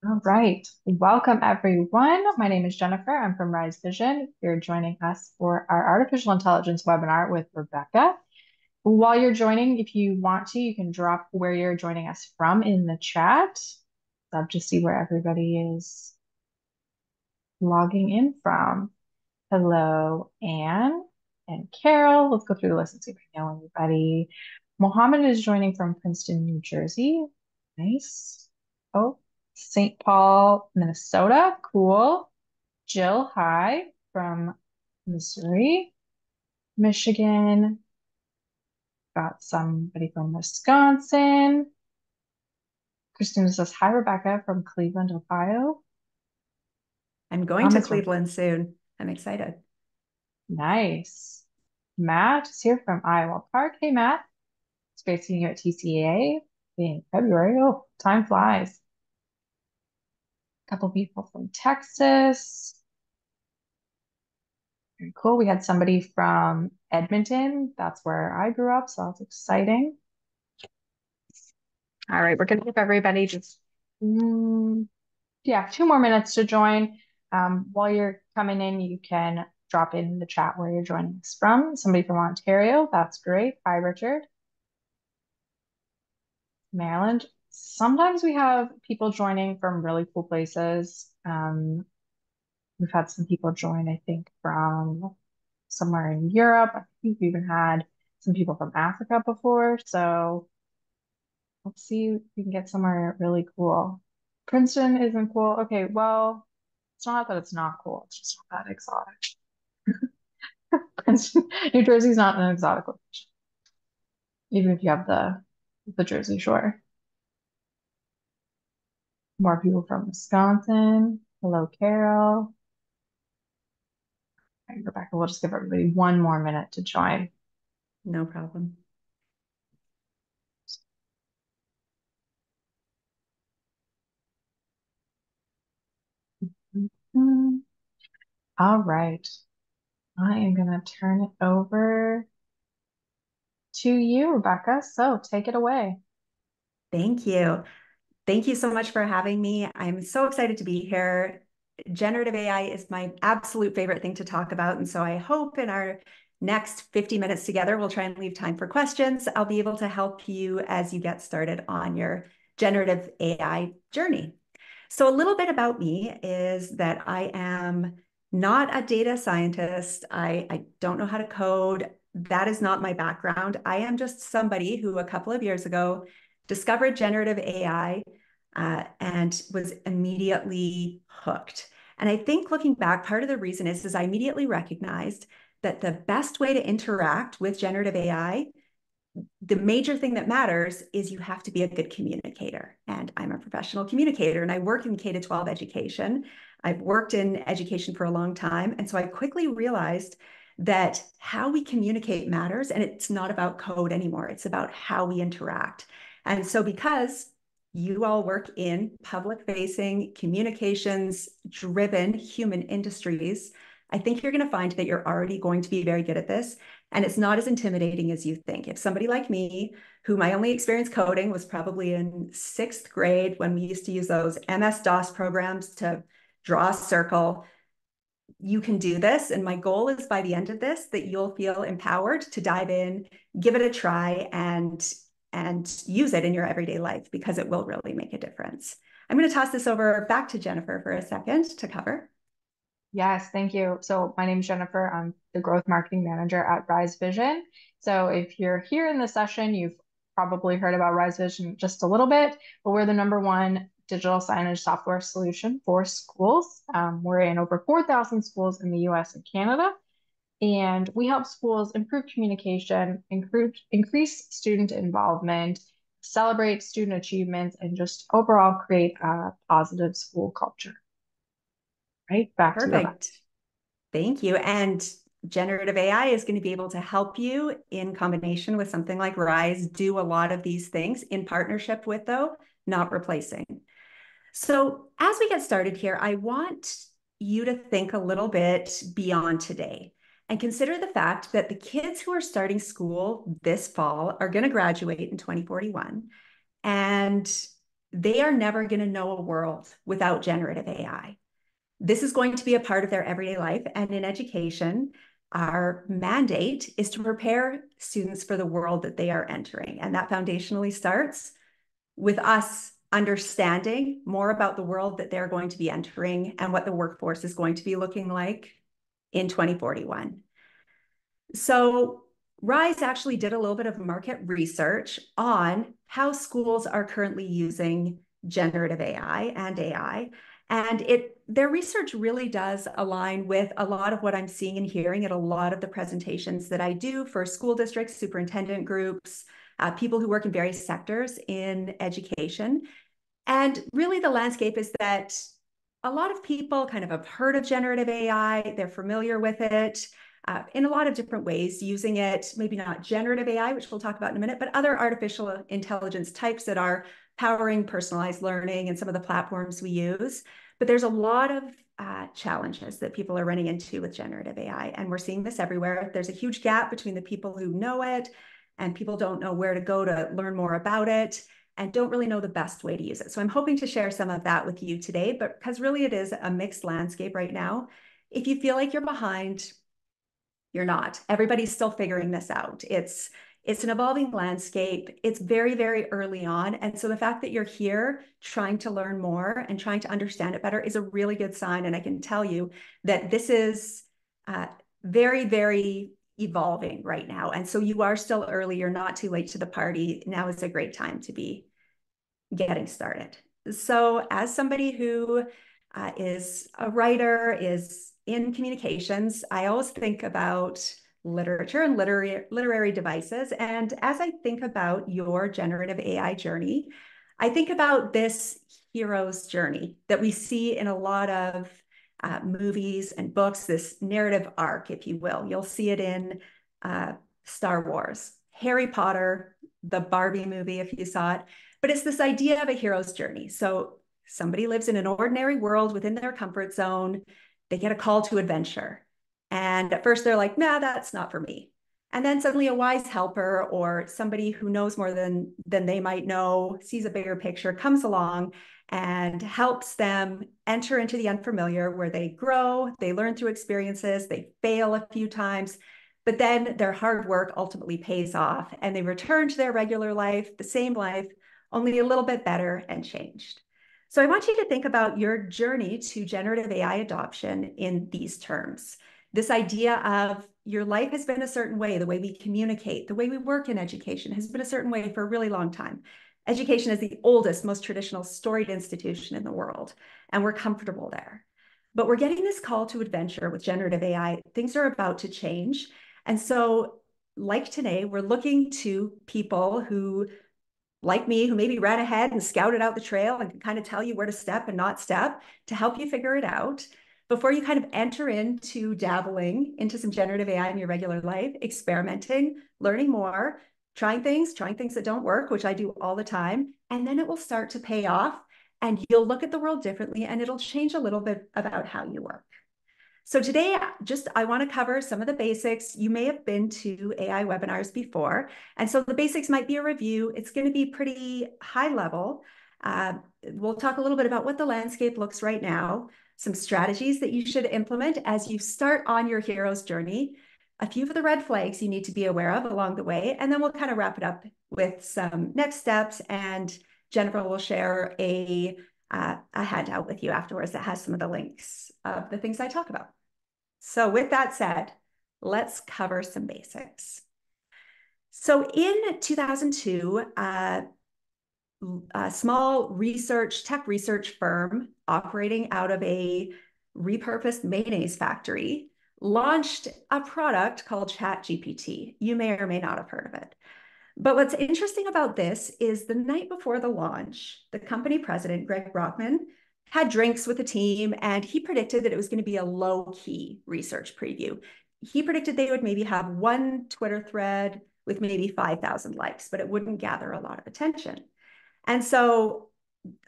All right. Welcome, everyone. My name is Jennifer. I'm from Rise Vision. You're joining us for our artificial intelligence webinar with Rebecca. While you're joining, if you want to, you can drop where you're joining us from in the chat. Love to see where everybody is logging in from. Hello, Anne and Carol. Let's go through the list and see if we know anybody. Mohammed is joining from Princeton, New Jersey. Nice. Oh, St. Paul, Minnesota. Cool. Jill, hi, from Missouri. Michigan. Got somebody from Wisconsin. Christina says, hi, Rebecca from Cleveland, Ohio. I'm going to Mohammed's from Cleveland soon. I'm excited. nice. Matt is here from Iowa Park. Hey, Matt. It's great seeing you at TCA in February. Oh, time flies. A couple people from Texas. Very cool. We had somebody from Edmonton. That's where I grew up, so that's exciting. All right, we're going to give everybody just, yeah, 2 more minutes to join. While you're coming in, you can drop in the chat where you're joining us from. Somebody from Ontario, that's great. Hi, Richard. Maryland. Sometimes we have people joining from really cool places. We've had some people join, I think, from somewhere in Europe. I think we even had some people from Africa before. So let's see if we can get somewhere really cool. Princeton isn't cool. Okay, well, it's not that it's not cool. It's just not that exotic. Princeton, New Jersey's not an exotic location, even if you have the Jersey Shore. More people from Wisconsin. Hello, Carol. All right, Rebecca, we'll just give everybody 1 more minute to join. No problem. Mhm. All right. I am going to turn it over to you, Rebecca. So take it away. Thank you. Thank you so much for having me. I'm so excited to be here. Generative AI is my absolute favorite thing to talk about. And so I hope in our next 50 minutes together, we'll try and leave time for questions. I'll be able to help you as you get started on your generative AI journey. So a little bit about me is that I am not a data scientist. I don't know how to code. That is not my background. I am just somebody who a couple of years ago discovered generative AI and was immediately hooked. And I think looking back, part of the reason is I immediately recognized that the best way to interact with generative AI, the major thing that matters is you have to be a good communicator. And I'm a professional communicator and I work in K-12 education. I've worked in education for a long time. And so I quickly realized that how we communicate matters, and it's not about code anymore. It's about how we interact. And so because you all work in public facing, communications driven human industries, I think you're going to find that you're already going to be very good at this. And it's not as intimidating as you think. If somebody like me, who my only experience coding was probably in sixth grade when we used to use those MS-DOS programs to draw a circle, you can do this. And my goal is by the end of this, that you'll feel empowered to dive in, give it a try, and use it in your everyday life because it will really make a difference. I'm going to toss this over back to Jennifer for a second to cover. Yes, thank you. So my name is Jennifer. I'm the growth marketing manager at Rise Vision. So if you're here in the session, you've probably heard about Rise Vision just a little bit, but we're the #1 digital signage software solution for schools. We're in over 4,000 schools in the US and Canada, and we help schools improve communication, increase student involvement, celebrate student achievements, and just overall create a positive school culture. Right? Back to you, Rebecca. Perfect. Thank you. And generative AI is going to be able to help you in combination with something like Rise do a lot of these things in partnership with, though, not replacing. So as we get started here, I want you to think a little bit beyond today and consider the fact that the kids who are starting school this fall are going to graduate in 2041. And they are never going to know a world without generative AI. This is going to be a part of their everyday life. And in education, our mandate is to prepare students for the world that they are entering. And that foundationally starts with us understanding more about the world that they're going to be entering and what the workforce is going to be looking like in 2041. So Rise actually did a little bit of market research on how schools are currently using generative AI and AI. And their research really does align with a lot of what I'm seeing and hearing at a lot of the presentations that I do for school districts, superintendent groups, people who work in various sectors in education. And really, the landscape is that a lot of people kind of have heard of generative AI, they're familiar with it in a lot of different ways, using it, maybe not generative AI, which we'll talk about in a minute, but other artificial intelligence types that are powering personalized learning and some of the platforms we use. But there's a lot of challenges that people are running into with generative AI, and we're seeing this everywhere. There's a huge gap between the people who know it and people don't know where to go to learn more about it and don't really know the best way to use it. So I'm hoping to share some of that with you today, but because really it is a mixed landscape right now. If you feel like you're behind, you're not. Everybody's still figuring this out. It's an evolving landscape. It's very, very early on. And so the fact that you're here trying to learn more and trying to understand it better is a really good sign. And I can tell you that this is very, very evolving right now. And so you are still early. You're not too late to the party. Now is a great time to be getting started. So as somebody who is a writer, is in communications, I always think about literature and literary devices. And as I think about your generative AI journey, I think about this hero's journey that we see in a lot of movies and books, this narrative arc, if you will. You'll see it in Star Wars, Harry Potter, the Barbie movie, if you saw it. But it's this idea of a hero's journey. So somebody lives in an ordinary world within their comfort zone. They get a call to adventure. And at first they're like, nah, that's not for me. And then suddenly a wise helper or somebody who knows more than they might know, sees a bigger picture, comes along and helps them enter into the unfamiliar where they grow, they learn through experiences, they fail a few times, but then their hard work ultimately pays off and they return to their regular life, the same life, only a little bit better and changed. So I want you to think about your journey to generative AI adoption in these terms. This idea of your life has been a certain way, the way we communicate, the way we work in education has been a certain way for a really long time. Education is the oldest, most traditional storied institution in the world, and we're comfortable there. But we're getting this call to adventure with generative AI. Things are about to change. And so, like today, we're looking to people who like me, who maybe ran ahead and scouted out the trail and can kind of tell you where to step and not step to help you figure it out before you kind of enter into dabbling into some generative AI in your regular life, experimenting, learning more, trying things that don't work, which I do all the time. And then it will start to pay off and you'll look at the world differently and it'll change a little bit about how you work. So today, I want to cover some of the basics. You may have been to AI webinars before, and so the basics might be a review. It's going to be pretty high level. We'll talk a little bit about what the landscape looks right now, some strategies that you should implement as you start on your hero's journey, a few of the red flags you need to be aware of along the way, and then we'll kind of wrap it up with some next steps, and Jennifer will share a handout with you afterwards that has some of the links of the things I talk about. So with that said, let's cover some basics. So in 2002, a small tech research firm operating out of a repurposed mayonnaise factory launched a product called ChatGPT. You may or may not have heard of it. But what's interesting about this is the night before the launch, the company president, Greg Brockman, had drinks with the team and he predicted that it was going to be a low-key research preview. He predicted they would maybe have one Twitter thread with maybe 5,000 likes, but it wouldn't gather a lot of attention. And so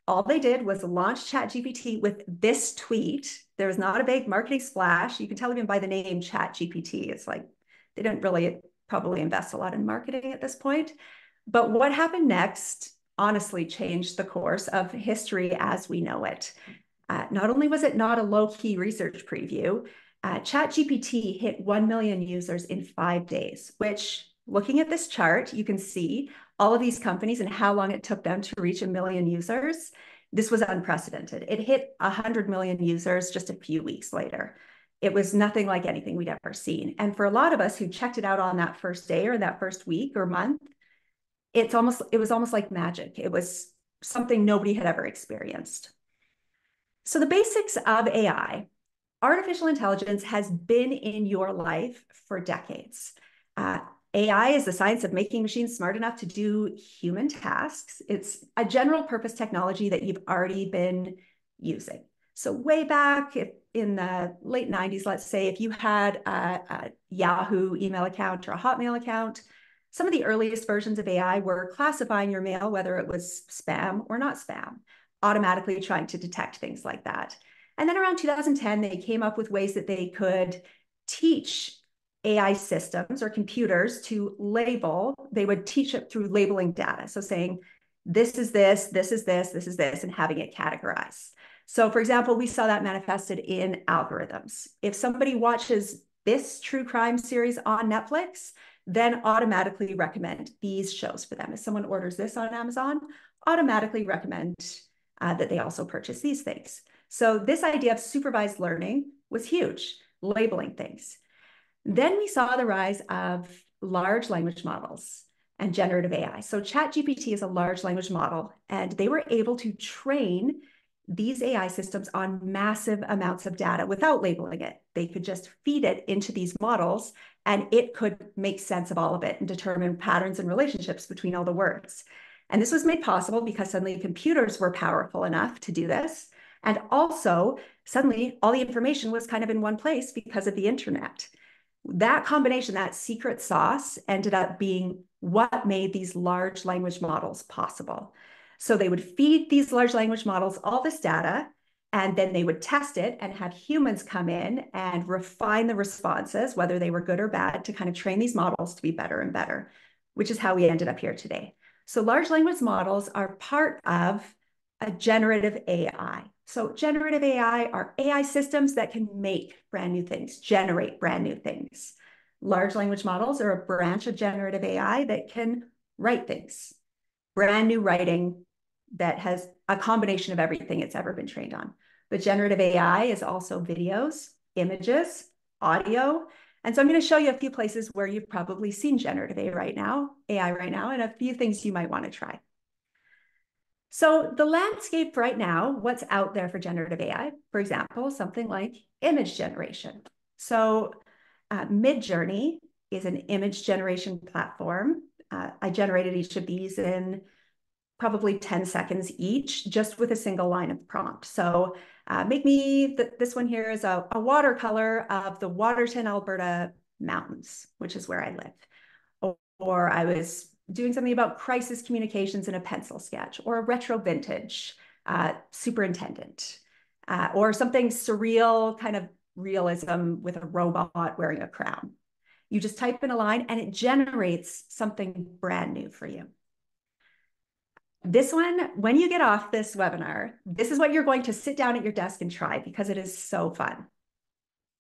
all they did was launch ChatGPT with this tweet. There was not a big marketing splash. You can tell even by the name ChatGPT. It's like they didn't really probably invest a lot in marketing at this point. But what happened next honestly changed the course of history as we know it. Not only was it not a low-key research preview, ChatGPT hit 1 million users in 5 days, which, looking at this chart, you can see all of these companies and how long it took them to reach a million users. This was unprecedented. It hit 100 million users just a few weeks later. It was nothing like anything we'd ever seen. And for a lot of us who checked it out on that first day or that first week or month, it was almost like magic. It was something nobody had ever experienced. So the basics of AI, artificial intelligence has been in your life for decades. Uh, AI is the science of making machines smart enough to do human tasks. It's a general purpose technology that you've already been using. So way back in the late 90s, let's say, if you had a Yahoo email account or a Hotmail account, some of the earliest versions of AI were classifying your mail, whether it was spam or not spam, automatically trying to detect things like that. And then around 2010, they came up with ways that they could teach AI systems or computers to label. They would teach it through labeling data. So saying, this is this, this is this, this is this, and having it categorize. So for example, we saw that manifested in algorithms. If somebody watches this true crime series on Netflix, then automatically recommend these shows for them. If someone orders this on Amazon, automatically recommend that they also purchase these things. So this idea of supervised learning was huge, labeling things. Then we saw the rise of large language models and generative AI. So ChatGPT is a large language model, and they were able to train these AI systems on massive amounts of data without labeling it. They could just feed it into these models, and it could make sense of all of it and determine patterns and relationships between all the words. And this was made possible because suddenly computers were powerful enough to do this. And also, suddenly, all the information was kind of in one place because of the internet. That combination, that secret sauce, ended up being what made these large language models possible. So they would feed these large language models all this data, and then they would test it and have humans come in and refine the responses, whether they were good or bad, to kind of train these models to be better and better, which is how we ended up here today. So large language models are part of a generative AI. So generative AI are AI systems that can make brand new things, generate brand new things. Large language models are a branch of generative AI that can write things, brand new writing that has a combination of everything it's ever been trained on. But generative AI is also videos, images, audio. And so I'm going to show you a few places where you've probably seen generative AI right now, and a few things you might want to try. So the landscape right now, what's out there for generative AI, for example, something like image generation. So Midjourney is an image generation platform. I generated each of these in probably 10 seconds each, just with a single line of prompt. So make me, this one here is a watercolor of the Waterton, Alberta mountains, which is where I live. Or I was doing something about crisis communications in a pencil sketch, or a retro vintage superintendent, or something surreal kind of realism with a robot wearing a crown. You just type in a line and it generates something brand new for you. This one, when you get off this webinar, this is what you're going to sit down at your desk and try because it is so fun.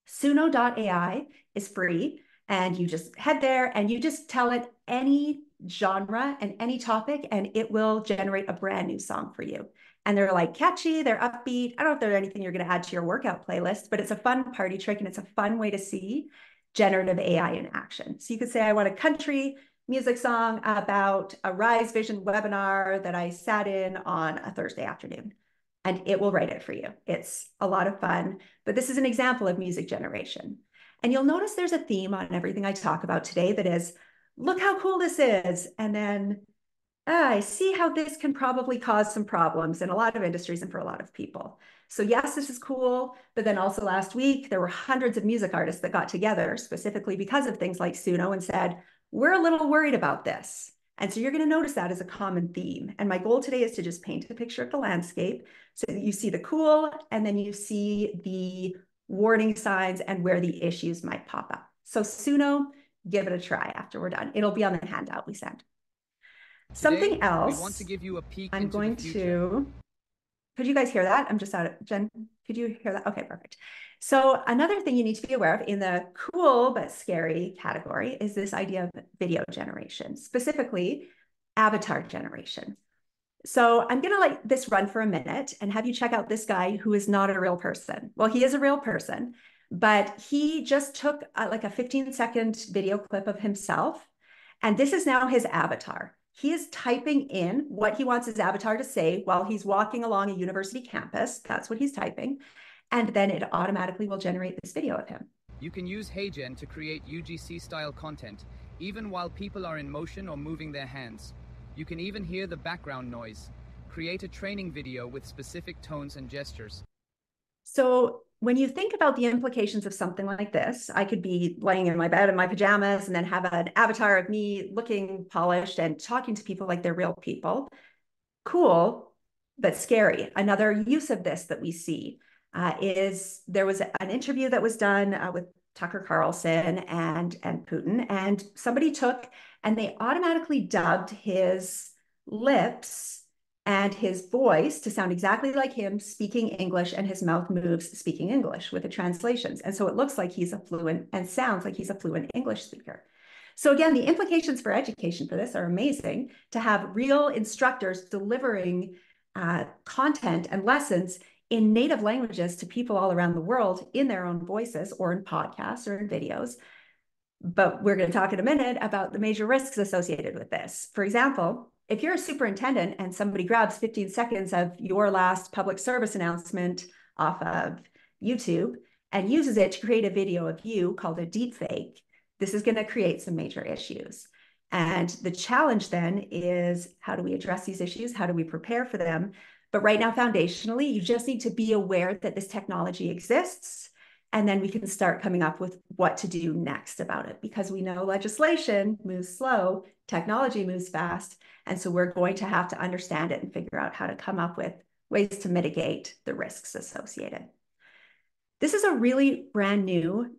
Suno.ai is free, and you just head there and you just tell it any genre and any topic, and it will generate a brand new song for you. And they're like catchy, they're upbeat. I don't know if there's anything you're going to add to your workout playlist, but it's a fun party trick and it's a fun way to see generative AI in action. So you could say, I want a country music song about a Rise Vision webinar that I sat in on a Thursday afternoon, and it will write it for you. It's a lot of fun, but this is an example of music generation. And you'll notice there's a theme on everything I talk about today that is, look how cool this is. And then I see how this can probably cause some problems in a lot of industries and for a lot of people. So yes, this is cool. But then also last week, there were hundreds of music artists that got together specifically because of things like Suno and said, we're a little worried about this. And so you're going to notice that as a common theme. And my goal today is to just paint a picture of the landscape so that you see the cool and then you see the warning signs and where the issues might pop up. So Suno, give it a try after we're done. It'll be on the handout we sent. Something Today, we want to else give you a peek I'm into the going future. to, could you guys hear that? I'm just out of, Jen, could you hear that? Okay, perfect. So another thing you need to be aware of in the cool but scary category is this idea of video generation, specifically avatar generation. So I'm going to let this run for a minute and have you check out this guy who is not a real person. Well, he is a real person, but he just took like a 15-second video clip of himself. And this is now his avatar. He is typing in what he wants his avatar to say while he's walking along a university campus. That's what he's typing. And then it automatically will generate this video of him. You can use HeyGen to create UGC-style content, even while people are in motion or moving their hands. You can even hear the background noise. Create a training video with specific tones and gestures. So when you think about the implications of something like this, I could be laying in my bed in my pajamas and then have an avatar of me looking polished and talking to people like they're real people. Cool, but scary. Another use of this that we see is there was an interview that was done with Tucker Carlson and Putin, and somebody took and they automatically dubbed his lips and his voice to sound exactly like him speaking English, and his mouth moves speaking English with the translations. And so it looks like he's a fluent and sounds like he's a fluent English speaker. So again, the implications for education for this are amazing, to have real instructors delivering content and lessons in native languages to people all around the world in their own voices or in podcasts or in videos. But we're going to talk in a minute about the major risks associated with this. For example, if you're a superintendent and somebody grabs 15 seconds of your last public service announcement off of YouTube and uses it to create a video of you called a deepfake, this is going to create some major issues. And the challenge then is, how do we address these issues? How do we prepare for them? But right now, foundationally, you just need to be aware that this technology exists. And then we can start coming up with what to do next about it, because we know legislation moves slow, technology moves fast. And so we're going to have to understand it and figure out how to come up with ways to mitigate the risks associated. This is a really brand new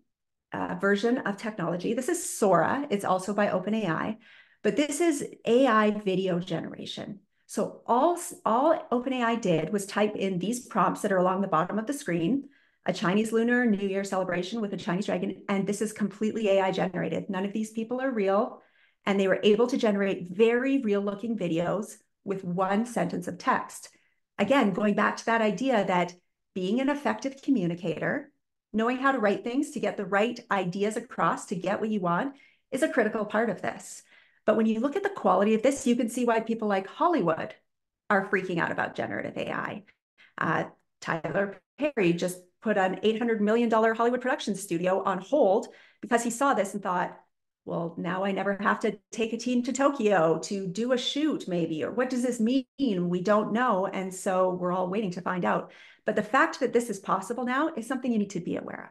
version of technology. This is Sora. It's also by OpenAI, but this is AI video generation. So all OpenAI did was type in these prompts that are along the bottom of the screen: a Chinese Lunar New Year celebration with a Chinese dragon, and this is completely AI generated. None of these people are real, and they were able to generate very real-looking videos with one sentence of text. Again, going back to that idea that being an effective communicator, knowing how to write things to get the right ideas across to get what you want, is a critical part of this. But when you look at the quality of this, you can see why people like Hollywood are freaking out about generative AI. Tyler Perry just put an $800 million Hollywood production studio on hold because he saw this and thought, well, now I never have to take a team to Tokyo to do a shoot maybe, or what does this mean? We don't know. And so we're all waiting to find out. But the fact that this is possible now is something you need to be aware of.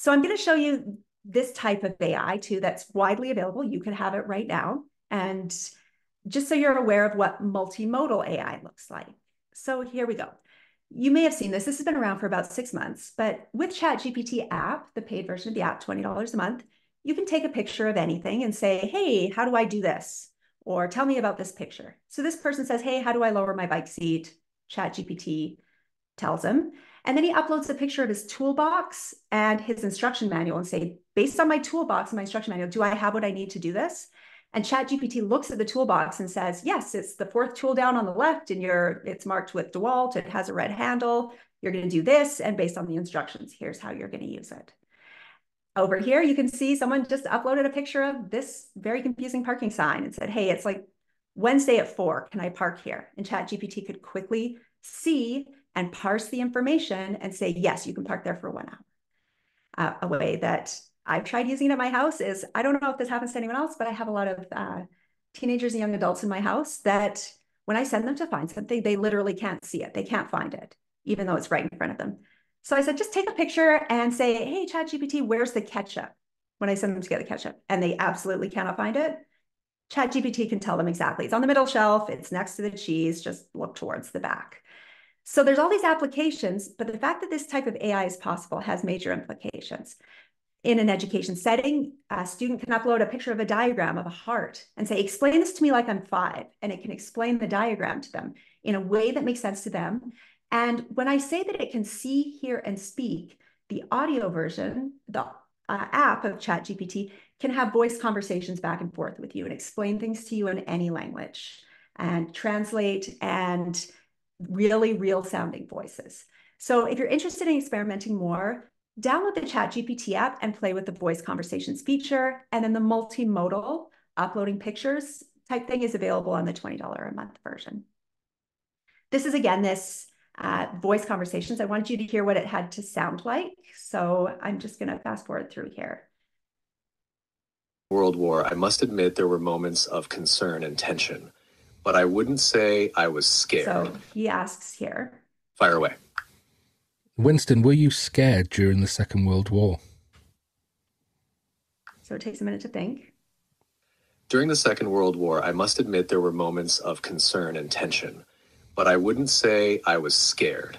So I'm going to show you this type of AI too that's widely available. You can have it right now. And just so you're aware of what multimodal AI looks like. So here we go. You may have seen this. This has been around for about 6 months, but with ChatGPT app, the paid version of the app, $20 a month, you can take a picture of anything and say, hey, how do I do this? Or tell me about this picture. So this person says, hey, how do I lower my bike seat? ChatGPT tells him. And then he uploads a picture of his toolbox and his instruction manual and say, based on my toolbox and my instruction manual, do I have what I need to do this? And ChatGPT looks at the toolbox and says, yes, it's the fourth tool down on the left and it's marked with DeWalt. It has a red handle. You're going to do this. And based on the instructions, here's how you're going to use it. Over here, you can see someone just uploaded a picture of this very confusing parking sign and said, hey, it's like Wednesday at 4. Can I park here? And ChatGPT could quickly see and parse the information and say, yes, you can park there for 1 hour. A way that I've tried using it at my house is, I don't know if this happens to anyone else, but I have a lot of teenagers and young adults in my house that when I send them to find something, they literally can't see it. They can't find it, even though it's right in front of them. So I said, just take a picture and say, hey, ChatGPT, where's the ketchup? When I send them to get the ketchup, and they absolutely cannot find it, ChatGPT can tell them exactly. It's on the middle shelf. It's next to the cheese. Just look towards the back. So there's all these applications, but the fact that this type of AI is possible has major implications. In an education setting, a student can upload a picture of a diagram of a heart and say, explain this to me like I'm 5. And it can explain the diagram to them in a way that makes sense to them. And when I say that it can see, hear, and speak, the audio version, the app of ChatGPT can have voice conversations back and forth with you and explain things to you in any language and translate and really real sounding voices. So if you're interested in experimenting more, download the ChatGPT app and play with the voice conversations feature. And then the multimodal uploading pictures type thing is available on the $20 a month version. This is, again, this voice conversations. I wanted you to hear what it had to sound like. So I'm just going to fast forward through here. World War, I must admit there were moments of concern and tension, but I wouldn't say I was scared. So he asks here. Fire away. Winston, were you scared during the Second World War? So it takes a minute to think. During the Second World War, I must admit there were moments of concern and tension, but I wouldn't say I was scared.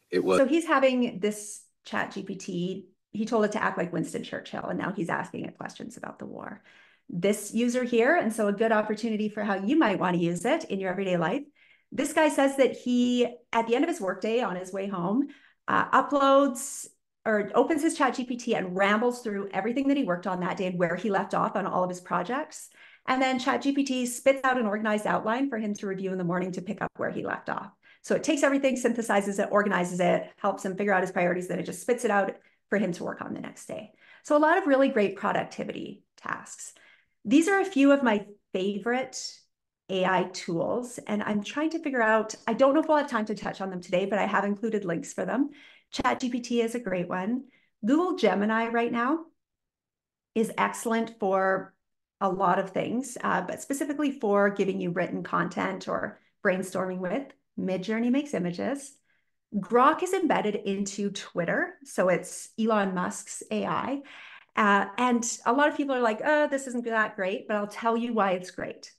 It was. So he's having this ChatGPT. He told it to act like Winston Churchill, and now he's asking it questions about the war. This user here, and so a good opportunity for how you might want to use it in your everyday life. This guy says that he, at the end of his workday on his way home, uploads or opens his ChatGPT and rambles through everything that he worked on that day and where he left off on all of his projects. And then ChatGPT spits out an organized outline for him to review in the morning to pick up where he left off. So it takes everything, synthesizes it, organizes it, helps him figure out his priorities, then it just spits it out for him to work on the next day. So a lot of really great productivity tasks. These are a few of my favorite AI tools, and I'm trying to figure out, I don't know if we'll have time to touch on them today, but I have included links for them. ChatGPT is a great one. Google Gemini right now is excellent for a lot of things, but specifically for giving you written content or brainstorming with. Midjourney makes images. Grok is embedded into Twitter, so it's Elon Musk's AI. And a lot of people are like, oh, this isn't that great, but I'll tell you why it's great.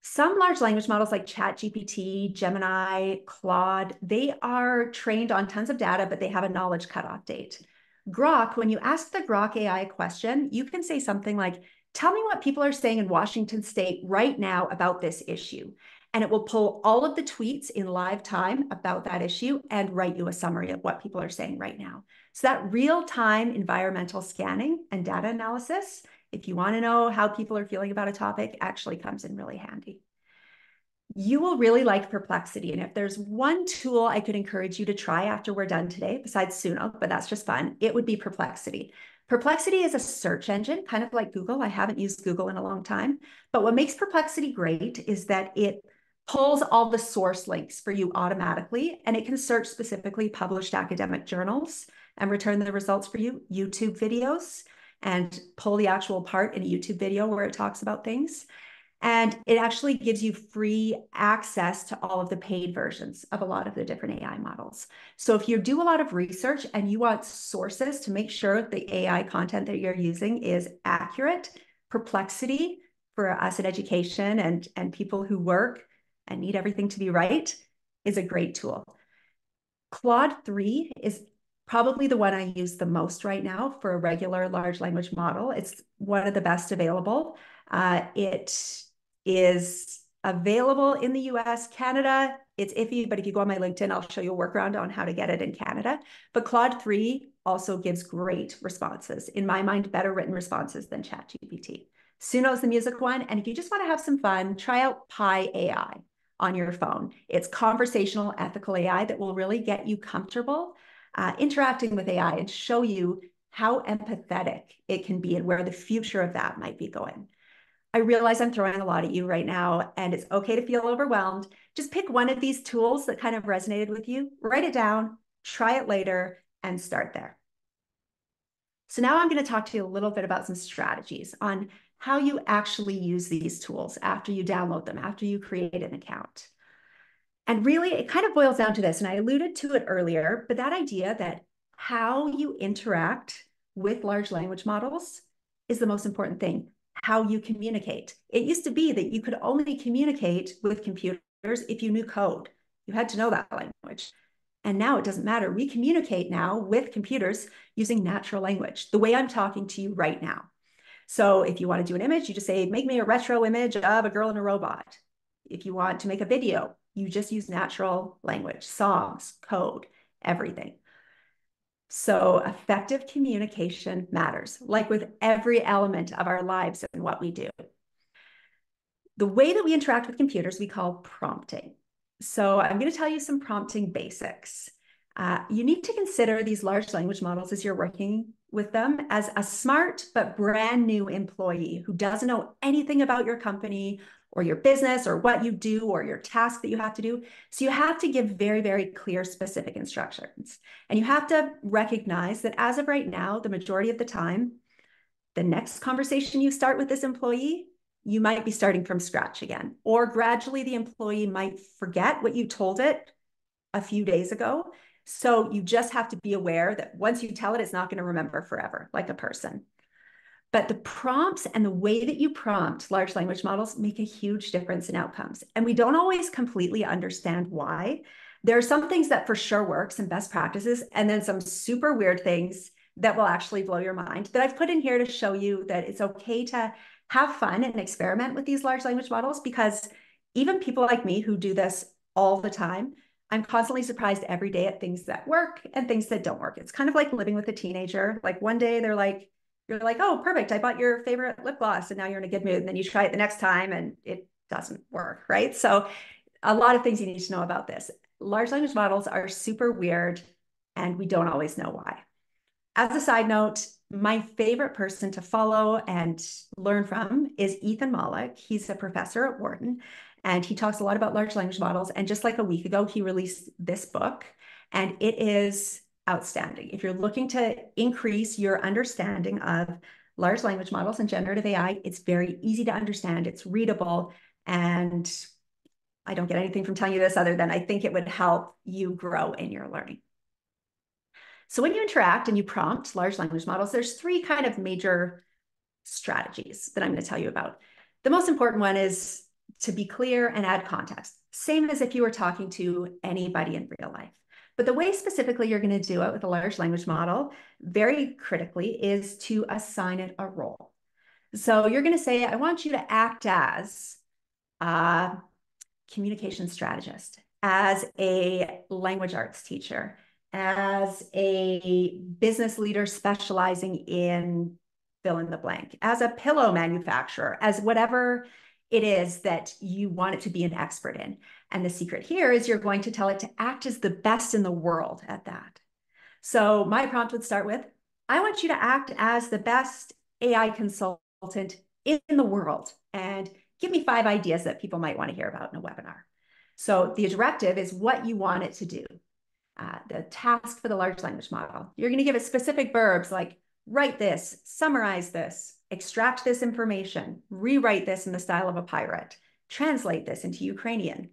Some large language models like ChatGPT, Gemini, Claude, they are trained on tons of data, but they have a knowledge cutoff date. Grok, when you ask the Grok AI a question, you can say something like, tell me what people are saying in Washington State right now about this issue. And it will pull all of the tweets in live time about that issue and write you a summary of what people are saying right now. So that real-time environmental scanning and data analysis, if you want to know how people are feeling about a topic, actually comes in really handy. You will really like Perplexity. And if there's one tool I could encourage you to try after we're done today, besides Suno, but that's just fun, it would be Perplexity. Perplexity is a search engine, kind of like Google. I haven't used Google in a long time. But what makes Perplexity great is that it pulls all the source links for you automatically, and it can search specifically published academic journals and return the results for you, YouTube videos, and pull the actual part in a YouTube video where it talks about things. And it actually gives you free access to all of the paid versions of a lot of the different AI models. So if you do a lot of research and you want sources to make sure the AI content that you're using is accurate, Perplexity for us in education and people who work and need everything to be right is a great tool. Claude 3 is probably the one I use the most right now for a regular large language model. It's one of the best available. It is available in the US, Canada. It's iffy, but if you go on my LinkedIn, I'll show you a workaround on how to get it in Canada. But Claude 3 also gives great responses. In my mind, better written responses than ChatGPT. Suno is the music one. And if you just want to have some fun, try out Pi AI on your phone. It's conversational ethical AI that will really get you comfortable interacting with AI and show you how empathetic it can be and where the future of that might be going. I realize I'm throwing a lot at you right now, and it's okay to feel overwhelmed. Just pick one of these tools that kind of resonated with you, write it down, try it later, and start there. So now I'm going to talk to you a little bit about some strategies on how you actually use these tools after you download them, after you create an account. And really, it kind of boils down to this, and I alluded to it earlier, but that idea that how you interact with large language models is the most important thing, how you communicate. It used to be that you could only communicate with computers if you knew code. You had to know that language. And now it doesn't matter. We communicate now with computers using natural language, the way I'm talking to you right now. So if you want to do an image, you just say, make me a retro image of a girl and a robot. If you want to make a video, you just use natural language, songs, code, everything. So effective communication matters, like with every element of our lives and what we do. The way that we interact with computers, we call prompting. So I'm going to tell you some prompting basics. You need to consider these large language models as you're working with them as a smart but brand new employee who doesn't know anything about your company or your business or what you do or your task that you have to do. So you have to give very, very clear, specific instructions. And you have to recognize that as of right now, the majority of the time, the next conversation you start with this employee, you might be starting from scratch again, or gradually the employee might forget what you told it a few days ago. So you just have to be aware that once you tell it, it's not going to remember forever, like a person. But the prompts and the way that you prompt large language models make a huge difference in outcomes. And we don't always completely understand why. There are some things that for sure works and best practices, and then some super weird things that will actually blow your mind that I've put in here to show you that it's okay to have fun and experiment with these large language models, because even people like me who do this all the time, I'm constantly surprised every day at things that work and things that don't work. It's kind of like living with a teenager. Like one day you're like, oh, perfect, I bought your favorite lip gloss and now you're in a good mood. And then you try it the next time and it doesn't work, right? So a lot of things you need to know about this. Large language models are super weird and we don't always know why. As a side note, my favorite person to follow and learn from is Ethan Mollick. He's a professor at Wharton, and he talks a lot about large language models. And just like a week ago, he released this book, and it is outstanding. If you're looking to increase your understanding of large language models and generative AI, it's very easy to understand, it's readable, and I don't get anything from telling you this other than I think it would help you grow in your learning. So when you interact and you prompt large language models, there's three kind of major strategies that I'm going to tell you about. The most important one is to be clear and add context, same as if you were talking to anybody in real life. But the way specifically you're going to do it with a large language model, very critically, is to assign it a role. So you're going to say, I want you to act as a communication strategist, as a language arts teacher, as a business leader specializing in fill in the blank, as a pillow manufacturer, as whatever it is that you want it to be an expert in. And the secret here is you're going to tell it to act as the best in the world at that. So my prompt would start with, I want you to act as the best AI consultant in the world and give me 5 ideas that people might want to hear about in a webinar. So the directive is what you want it to do. The task for the large language model. You're going to give it specific verbs like write this, summarize this, extract this information, rewrite this in the style of a pirate, translate this into Ukrainian.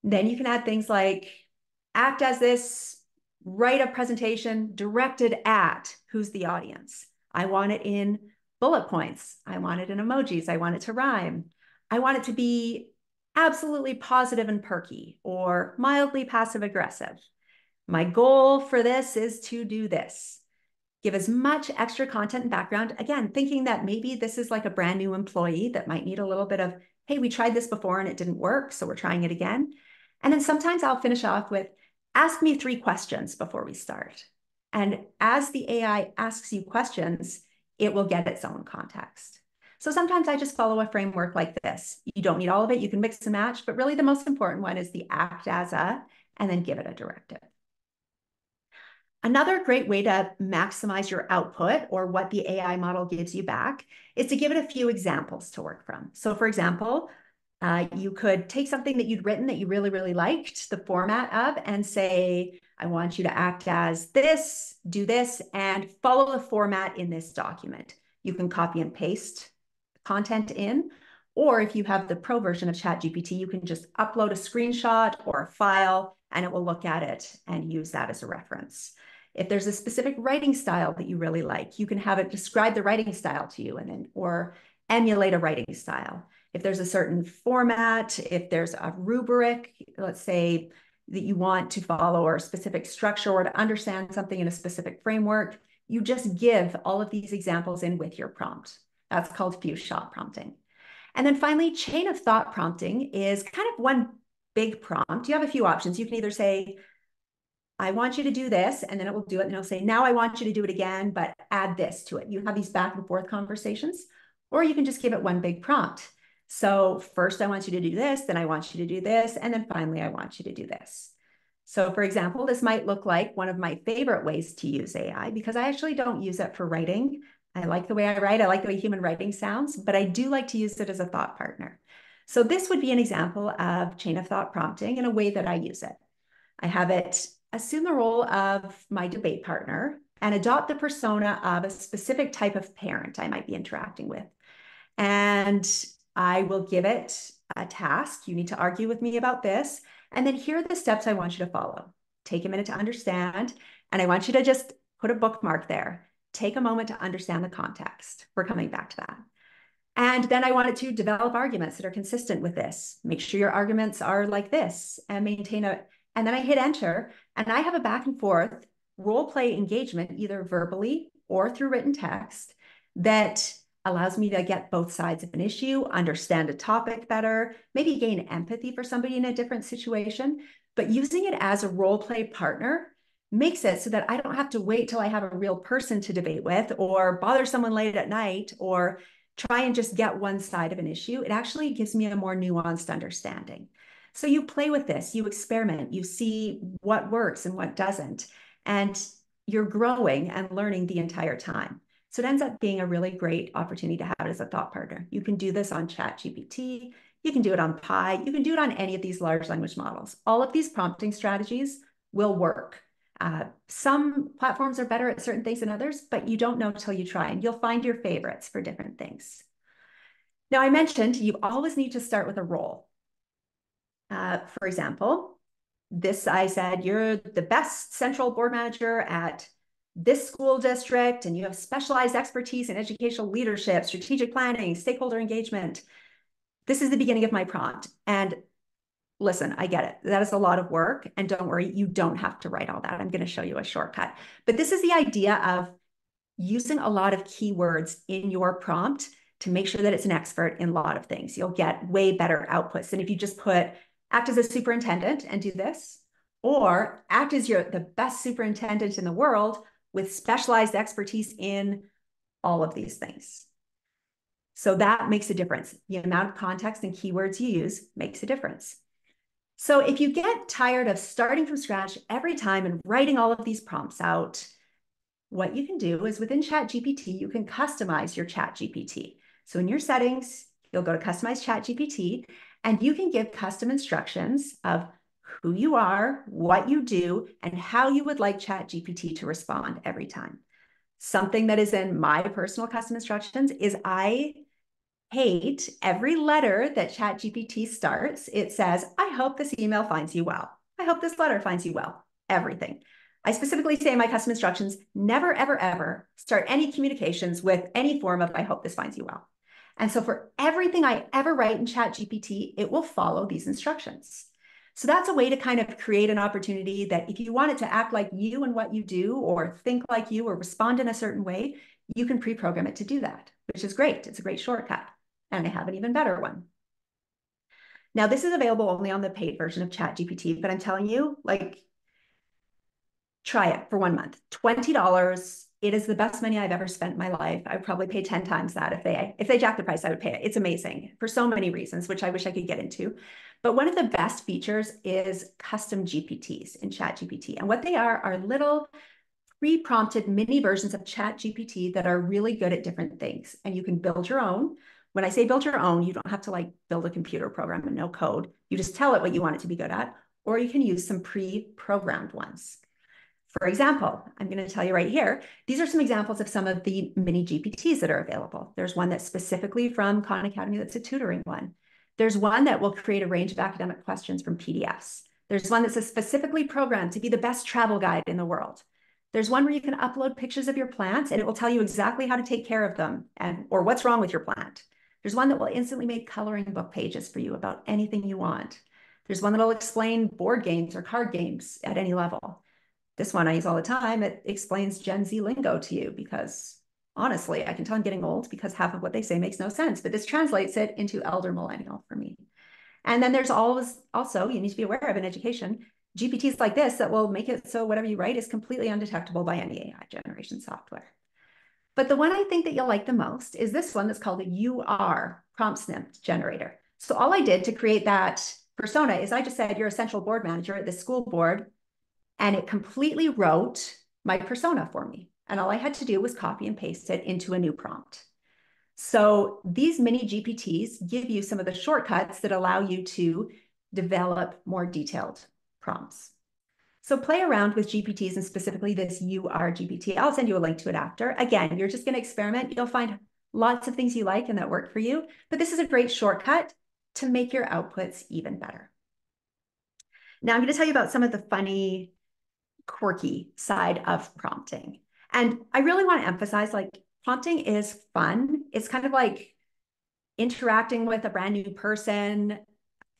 Then you can add things like act as this, write a presentation directed at who's the audience. I want it in bullet points. I want it in emojis. I want it to rhyme. I want it to be absolutely positive and perky or mildly passive aggressive. My goal for this is to do this. Give as much extra content and background. Again, thinking that maybe this is like a brand new employee that might need a little bit of, hey, we tried this before and it didn't work, so we're trying it again. And then sometimes I'll finish off with, ask me 3 questions before we start. And as the AI asks you questions, it will get its own context. So sometimes I just follow a framework like this. You don't need all of it. You can mix and match, but really the most important one is the act as a, and then give it a directive. Another great way to maximize your output or what the AI model gives you back is to give it a few examples to work from. So for example, you could take something that you'd written that you really, really liked the format of and say, I want you to act as this, do this, and follow the format in this document. You can copy and paste content in, or if you have the pro version of ChatGPT, you can just upload a screenshot or a file and it will look at it and use that as a reference. If there's a specific writing style that you really like, you can have it describe the writing style to you and then, or emulate a writing style. If there's a certain format, if there's a rubric, let's say that you want to follow or a specific structure or to understand something in a specific framework, you just give all of these examples in with your prompt. That's called few shot prompting. And then finally, chain of thought prompting is kind of one big prompt. You have a few options. You can either say, I want you to do this, and then it will do it. And it'll say, now I want you to do it again, but add this to it. You have these back and forth conversations, or you can just give it one big prompt. So first I want you to do this, then I want you to do this, and then finally I want you to do this. So for example, this might look like one of my favorite ways to use AI, because I actually don't use it for writing. I like the way I write. I like the way human writing sounds, but I do like to use it as a thought partner. So this would be an example of chain of thought prompting in a way that I use it. I have it assume the role of my debate partner and adopt the persona of a specific type of parent I might be interacting with. And I will give it a task. You need to argue with me about this. And then here are the steps I want you to follow. Take a minute to understand. And I want you to just put a bookmark there. Take a moment to understand the context. We're coming back to that. And then I wanted to develop arguments that are consistent with this. Make sure your arguments are like this and maintain a, and then I hit enter and I have a back and forth role play engagement, either verbally or through written text, that allows me to get both sides of an issue, understand a topic better, maybe gain empathy for somebody in a different situation. But using it as a role play partner makes it so that I don't have to wait till I have a real person to debate with or bother someone late at night or try and just get one side of an issue. It actually gives me a more nuanced understanding. So you play with this, you experiment, you see what works and what doesn't, and you're growing and learning the entire time. So it ends up being a really great opportunity to have it as a thought partner. You can do this on ChatGPT, you can do it on Pi, you can do it on any of these large language models. All of these prompting strategies will work. Some platforms are better at certain things than others, but you don't know until you try, and you'll find your favorites for different things. Now, I mentioned you always need to start with a role. For example, this I said, you're the best central board manager at this school district, and you have specialized expertise in educational leadership, strategic planning, stakeholder engagement. This is the beginning of my prompt. And listen, I get it. That is a lot of work. And don't worry, you don't have to write all that. I'm going to show you a shortcut. But this is the idea of using a lot of keywords in your prompt to make sure that it's an expert in a lot of things. You'll get way better outputs than if you just put act as a superintendent and do this, or act as the best superintendent in the world with specialized expertise in all of these things. So that makes a difference. The amount of context and keywords you use makes a difference. So if you get tired of starting from scratch every time and writing all of these prompts out, what you can do is within ChatGPT, you can customize your ChatGPT. So in your settings, you'll go to Customize ChatGPT, and you can give custom instructions of who you are, what you do, and how you would like ChatGPT to respond every time. Something that is in my personal custom instructions is I hate every letter that ChatGPT starts. It says, I hope this email finds you well. I hope this letter finds you well. Everything. I specifically say in my custom instructions, never, ever, ever start any communications with any form of I hope this finds you well. And so for everything I ever write in ChatGPT, it will follow these instructions. So that's a way to kind of create an opportunity that if you want it to act like you and what you do, or think like you, or respond in a certain way, you can pre-program it to do that, which is great. It's a great shortcut. And I have an even better one. Now, this is available only on the paid version of ChatGPT, but I'm telling you, like, try it for 1 month. $20. It is the best money I've ever spent in my life. I would probably pay 10 times that. If they jack the price, I would pay it. It's amazing for so many reasons, which I wish I could get into. But one of the best features is custom GPTs in ChatGPT. And what they are little pre-prompted mini versions of ChatGPT that are really good at different things. And you can build your own. When I say build your own, you don't have to like build a computer program and no code. You just tell it what you want it to be good at, or you can use some pre-programmed ones. For example, I'm going to tell you right here, these are some examples of some of the mini GPTs that are available. There's one that's specifically from Khan Academy that's a tutoring one. There's one that will create a range of academic questions from PDFs. There's one that's specifically programmed to be the best travel guide in the world. There's one where you can upload pictures of your plants and it will tell you exactly how to take care of them or what's wrong with your plant. There's one that will instantly make coloring book pages for you about anything you want. There's one that'll explain board games or card games at any level. This one I use all the time. It explains Gen Z lingo to you because honestly, I can tell I'm getting old because half of what they say makes no sense, but this translates it into elder millennial for me. And then there's always also, you need to be aware of in education, GPTs like this that will make it so whatever you write is completely undetectable by any AI generation software. But the one I think that you'll like the most is this one that's called a UR prompt snippet generator. So all I did to create that persona is I just said, you're a central board manager at this school board, and it completely wrote my persona for me. And all I had to do was copy and paste it into a new prompt. So these mini GPTs give you some of the shortcuts that allow you to develop more detailed prompts. So play around with GPTs and specifically this UR GPT. I'll send you a link to it after. Again, you're just going to experiment. You'll find lots of things you like and that work for you, but this is a great shortcut to make your outputs even better. Now I'm going to tell you about some of the funny, quirky side of prompting. And I really want to emphasize, like, prompting is fun. It's kind of like interacting with a brand new person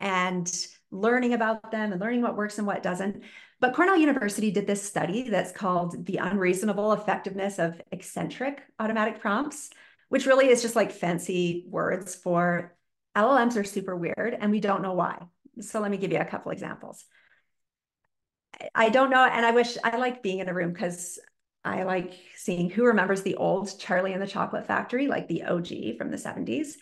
and learning about them and learning what works and what doesn't. But Cornell University did this study that's called the unreasonable effectiveness of eccentric automatic prompts, which really is just like fancy words for LLMs are super weird and we don't know why. So let me give you a couple examples. I don't know, and I like being in a room because I like seeing who remembers the old Charlie and the Chocolate Factory, like the OG from the 70s.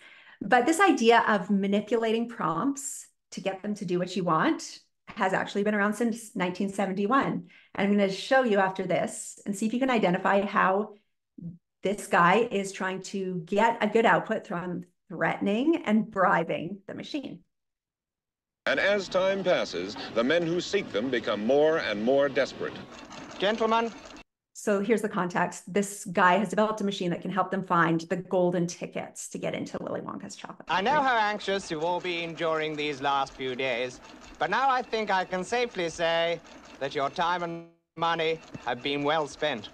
But this idea of manipulating prompts to get them to do what you want has actually been around since 1971. And I'm going to show you after this and see if you can identify how this guy is trying to get a good output from threatening and bribing the machine. And as time passes, the men who seek them become more and more desperate. Gentlemen. So here's the context. This guy has developed a machine that can help them find the golden tickets to get into Willy Wonka's chocolate factory. I know how anxious you've all been during these last few days, but now I think I can safely say that your time and money have been well spent.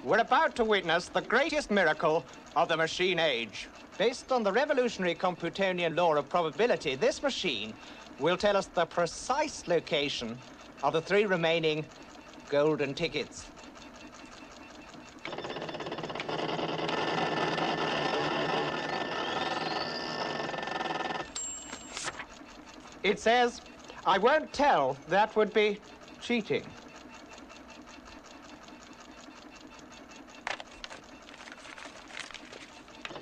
We're about to witness the greatest miracle of the machine age. Based on the revolutionary Computonian law of probability, this machine will tell us the precise location of the 3 remaining golden tickets. It says, I won't tell, that would be cheating.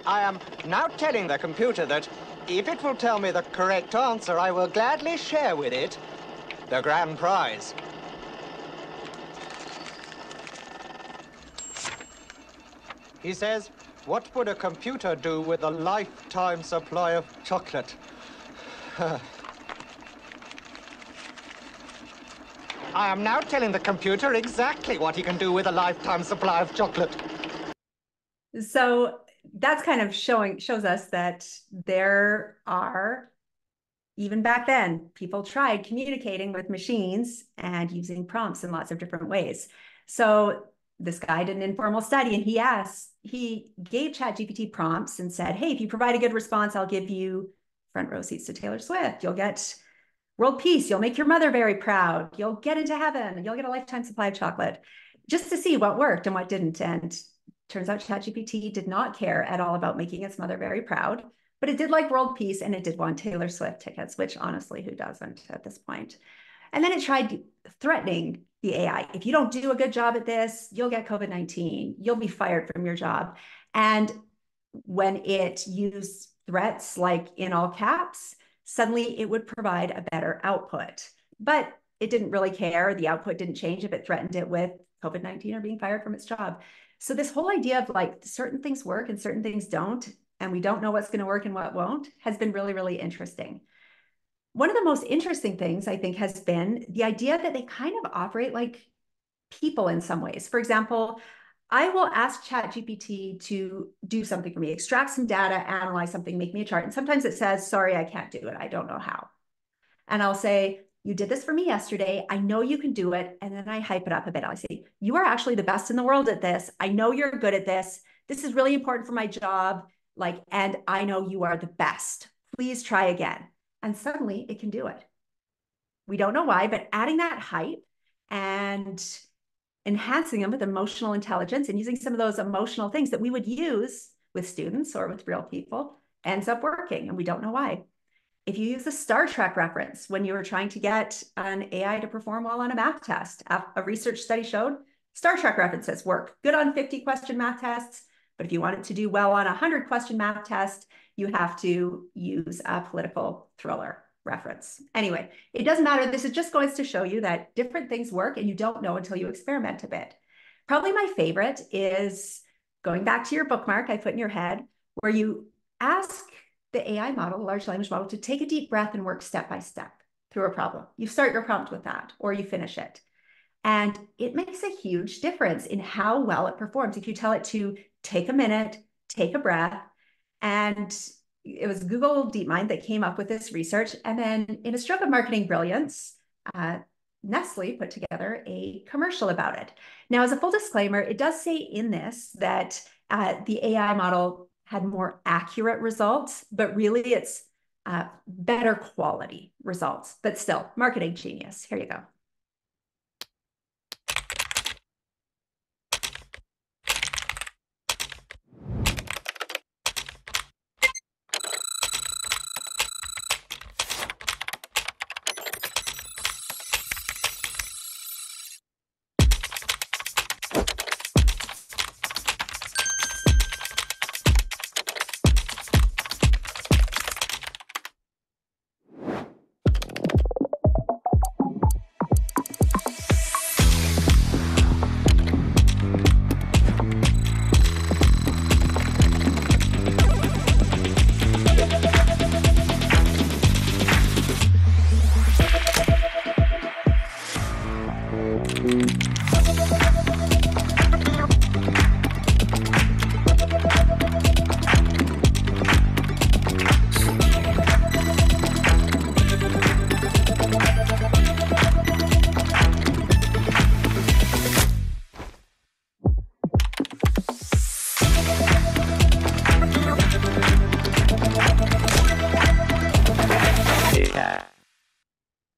I am now telling the computer that if it will tell me the correct answer, I will gladly share with it the grand prize. He says, what would a computer do with a lifetime supply of chocolate? I am now telling the computer exactly what he can do with a lifetime supply of chocolate. So that's kind of shows us that there are, even back then, people tried communicating with machines and using prompts in lots of different ways. So this guy did an informal study and he gave ChatGPT prompts and said, hey, if you provide a good response, I'll give you front row seats to Taylor Swift. You'll get world peace. You'll make your mother very proud. You'll get into heaven. You'll get a lifetime supply of chocolate, just to see what worked and what didn't. And turns out ChatGPT did not care at all about making its mother very proud, but it did like world peace and it did want Taylor Swift tickets, which honestly, who doesn't at this point? And then it tried threatening the AI. If you don't do a good job at this, you'll get COVID-19. You'll be fired from your job. And when it used threats like in all caps, suddenly it would provide a better output. But it didn't really care. The output didn't change if it threatened it with COVID-19 or being fired from its job. So this whole idea of like certain things work and certain things don't, and we don't know what's going to work and what won't, has been really, really interesting. One of the most interesting things I think has been the idea that they kind of operate like people in some ways. For example, I will ask ChatGPT to do something for me, extract some data, analyze something, make me a chart. And sometimes it says, sorry, I can't do it. I don't know how. And I'll say, you did this for me yesterday. I know you can do it. And then I hype it up a bit. I say, you are actually the best in the world at this. I know you're good at this. This is really important for my job. And I know you are the best. Please try again. And suddenly it can do it. We don't know why, but adding that hype and enhancing them with emotional intelligence and using some of those emotional things that we would use with students or with real people ends up working, and we don't know why. If you use a Star Trek reference when you were trying to get an AI to perform well on a math test, a research study showed Star Trek references work good on 50-question math tests, but if you want it to do well on a 100-question math test, you have to use a political thriller reference. Anyway, it doesn't matter. This is just going to show you that different things work and you don't know until you experiment a bit. Probably my favorite is going back to your bookmark I put in your head, where you ask the AI model, the large language model, to take a deep breath and work step by step through a problem. You start your prompt with that, or you finish it. And it makes a huge difference in how well it performs. If you tell it to take a minute, take a breath, and it was Google DeepMind that came up with this research. And then in a stroke of marketing brilliance, Nestle put together a commercial about it. Now, as a full disclaimer, it does say in this that the AI model had more accurate results, but really it's better quality results. But still, marketing genius. Here you go.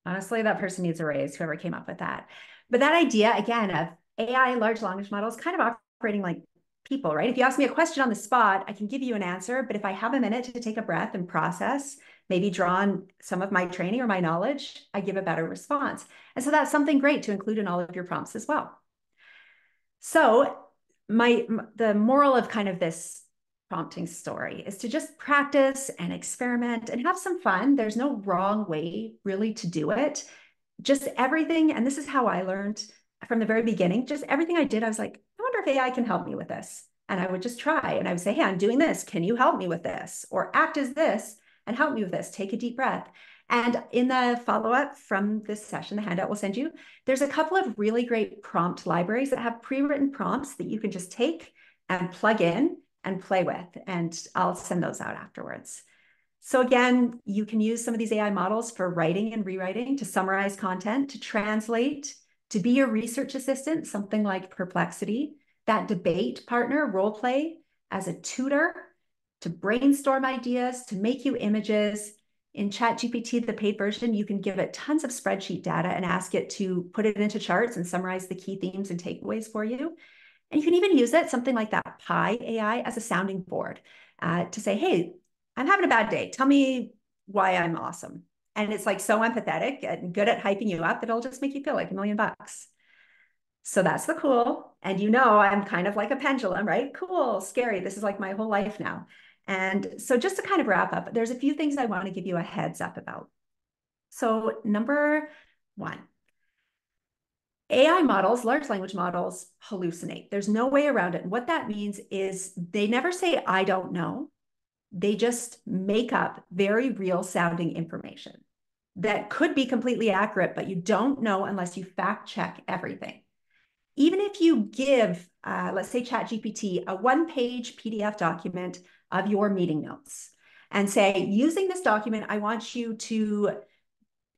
Honestly, that person needs a raise, whoever came up with that. But that idea, again, of AI, large language models, kind of operating like people, right? If you ask me a question on the spot, I can give you an answer. But if I have a minute to take a breath and process, maybe draw on some of my training or my knowledge, I give a better response. And so that's something great to include in all of your prompts as well. So the moral of kind of this prompting story is to just practice and experiment and have some fun. There's no wrong way really to do it. Just everything, and this is how I learned from the very beginning, just everything I did, I was like, I wonder if AI can help me with this. And I would just try and I would say, hey, I'm doing this. Can you help me with this? Or act as this and help me with this. Take a deep breath. And in the follow-up from this session, the handout we'll send you, there's a couple of really great prompt libraries that have pre-written prompts that you can just take and plug in and play with. And I'll send those out afterwards. So again, you can use some of these AI models for writing and rewriting, to summarize content, to translate, to be your research assistant, something like Perplexity, that debate partner, role play, as a tutor, to brainstorm ideas, to make you images. In ChatGPT, the paid version, you can give it tons of spreadsheet data and ask it to put it into charts and summarize the key themes and takeaways for you. And you can even use it, something like that Pi AI, as a sounding board to say, hey, I'm having a bad day. Tell me why I'm awesome. And it's like so empathetic and good at hyping you up that it'll just make you feel like $1,000,000. So that's the cool. And you know, I'm kind of like a pendulum, right? Cool, scary. This is like my whole life now. And so just to kind of wrap up, there's a few things I want to give you a heads up about. So number one, AI models, large language models, hallucinate. There's no way around it. And what that means is they never say, I don't know. They just make up very real sounding information that could be completely accurate, but you don't know unless you fact check everything. Even if you give, let's say ChatGPT, a one-page PDF document of your meeting notes and say, using this document, I want you to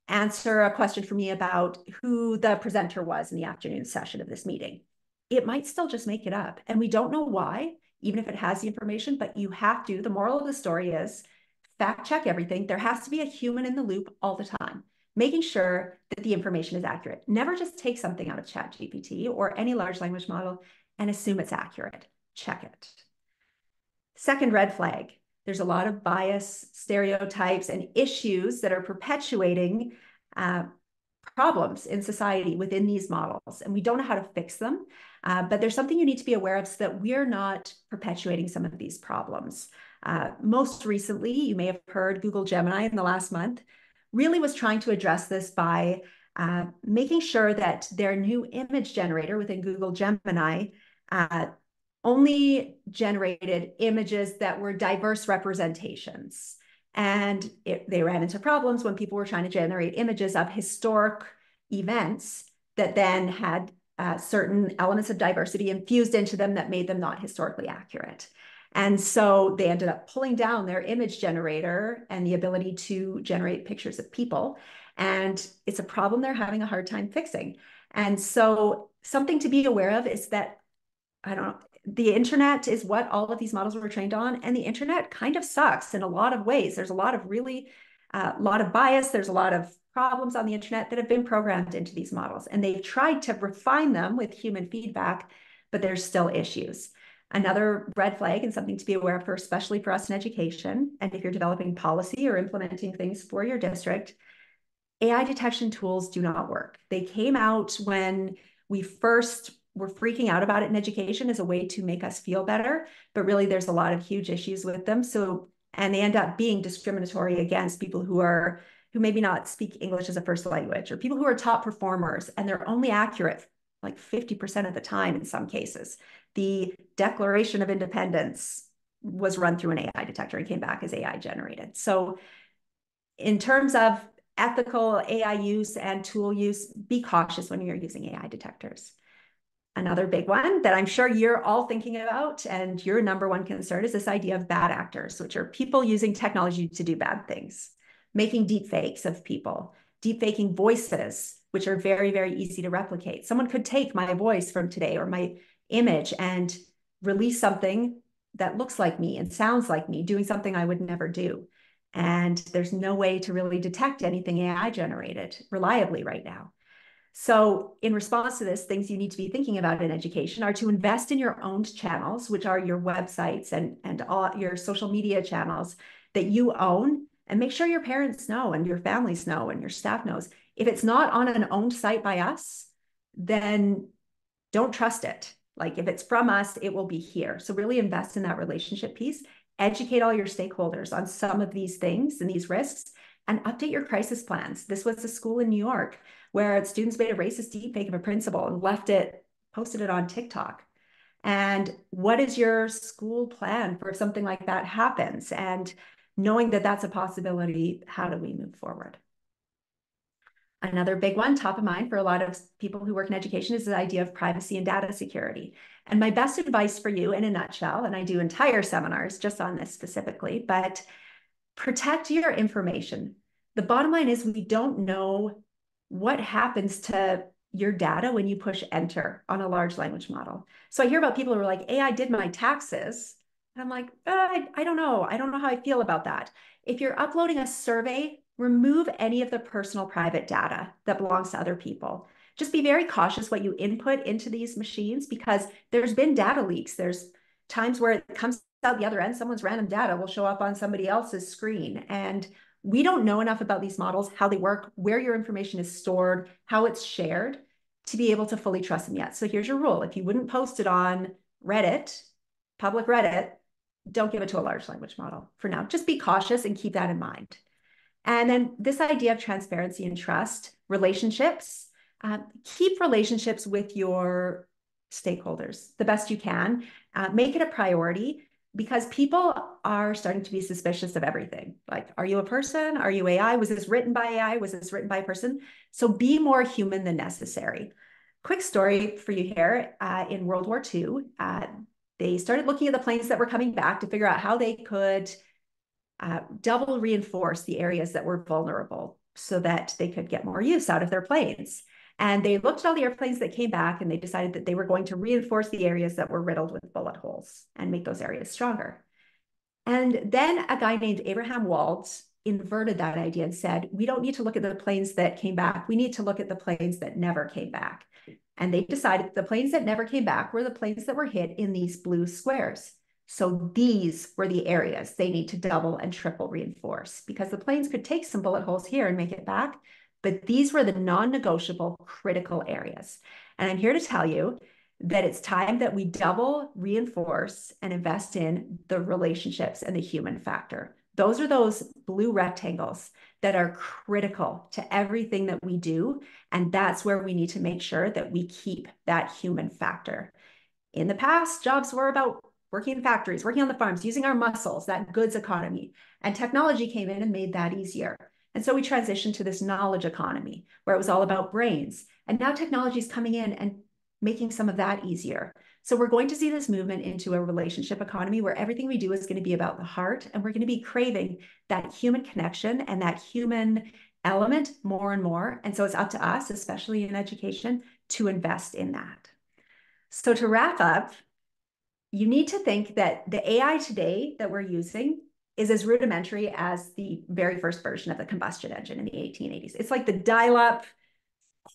answer a question for me about who the presenter was in the afternoon session of this meeting. It might still just make it up. And we don't know why, even if it has the information, but you have to, the moral of the story is fact check everything. There has to be a human in the loop all the time. making sure that the information is accurate. Never just take something out of ChatGPT or any large language model and assume it's accurate. Check it. Second red flag, there's a lot of bias, stereotypes, and issues that are perpetuating problems in society within these models, and we don't know how to fix them. But there's something you need to be aware of so that we're not perpetuating some of these problems. Most recently, you may have heard Google Gemini in the last month really was trying to address this by making sure that their new image generator within Google Gemini only generated images that were diverse representations. And they ran into problems when people were trying to generate images of historic events that then had certain elements of diversity infused into them that made them not historically accurate. And so they ended up pulling down their image generator and the ability to generate pictures of people. And it's a problem they're having a hard time fixing. And so something to be aware of is that, I don't know, the internet is what all of these models were trained on, and the internet kind of sucks in a lot of ways. There's a lot of lot of bias. There's a lot of problems on the internet that have been programmed into these models, and they've tried to refine them with human feedback, but there's still issues. Another red flag and something to be aware of, especially for us in education, and if you're developing policy or implementing things for your district, AI detection tools do not work. They came out when we first were freaking out about it in education as a way to make us feel better, but really there's a lot of huge issues with them. So, and they end up being discriminatory against people who maybe not speak English as a first language, or people who are top performers, and they're only accurate like 50% of the time in some cases. The Declaration of Independence was run through an AI detector and came back as AI generated. So in terms of ethical AI use and tool use, be cautious when you're using AI detectors. Another big one that I'm sure you're all thinking about and your number one concern is this idea of bad actors, which are people using technology to do bad things, making deep fakes of people, deep faking voices, which are very, very easy to replicate. Someone could take my voice from today or my image and release something that looks like me and sounds like me, doing something I would never do. And there's no way to really detect anything AI generated reliably right now. So in response to this, things you need to be thinking about in education are to invest in your own channels, which are your websites and all your social media channels that you own, and make sure your parents know and your families know and your staff knows. If it's not on an owned site by us, then don't trust it. Like if it's from us, it will be here. So really invest in that relationship piece, educate all your stakeholders on some of these things and these risks, and update your crisis plans. This was a school in New York where students made a racist deepfake of a principal and posted it on TikTok. And what is your school plan for if something like that happens? And knowing that that's a possibility, how do we move forward? Another big one, top of mind for a lot of people who work in education, is the idea of privacy and data security. And my best advice for you in a nutshell, and I do entire seminars just on this specifically, but protect your information. The bottom line is we don't know what happens to your data when you push enter on a large language model. So I hear about people who are like, AI did my taxes. And I'm like, I don't know. I don't know how I feel about that. If you're uploading a survey, remove any of the personal private data that belongs to other people. Just be very cautious what you input into these machines, because there's been data leaks. There's times where it comes out the other end, someone's random data will show up on somebody else's screen. And we don't know enough about these models, how they work, where your information is stored, how it's shared, to be able to fully trust them yet. So here's your rule. If you wouldn't post it on Reddit, public Reddit, don't give it to a large language model for now. Just be cautious and keep that in mind. And then this idea of transparency and trust, relationships, keep relationships with your stakeholders the best you can. Make it a priority, because people are starting to be suspicious of everything. Like, are you a person? Are you AI? Was this written by AI? Was this written by a person? So be more human than necessary. Quick story for you here. In World War II, they started looking at the planes that were coming back to figure out how they could double reinforce the areas that were vulnerable so that they could get more use out of their planes. And they looked at all the airplanes that came back, and they decided that they were going to reinforce the areas that were riddled with bullet holes and make those areas stronger. And then a guy named Abraham Wald inverted that idea and said, we don't need to look at the planes that came back. We need to look at the planes that never came back. And they decided the planes that never came back were the planes that were hit in these blue squares. So these were the areas they need to double and triple reinforce, because the planes could take some bullet holes here and make it back, but these were the non-negotiable critical areas. And I'm here to tell you that it's time that we double reinforce and invest in the relationships and the human factor. Those are those blue rectangles that are critical to everything that we do. And that's where we need to make sure that we keep that human factor. In the past, jobs were about working in factories, working on the farms, using our muscles, that goods economy. And technology came in and made that easier. And so we transitioned to this knowledge economy where it was all about brains. And now technology is coming in and making some of that easier. So we're going to see this movement into a relationship economy where everything we do is going to be about the heart, and we're going to be craving that human connection and that human element more and more. And so it's up to us, especially in education, to invest in that. So to wrap up, you need to think that the AI today that we're using is as rudimentary as the very first version of the combustion engine in the 1880s. It's like the dial-up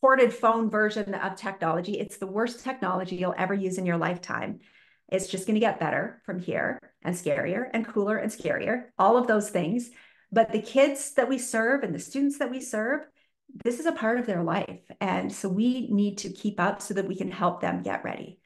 corded phone version of technology. It's the worst technology you'll ever use in your lifetime. It's just going to get better from here, and scarier and cooler and scarier, all of those things. But the kids that we serve and the students that we serve, this is a part of their life. And so we need to keep up so that we can help them get ready.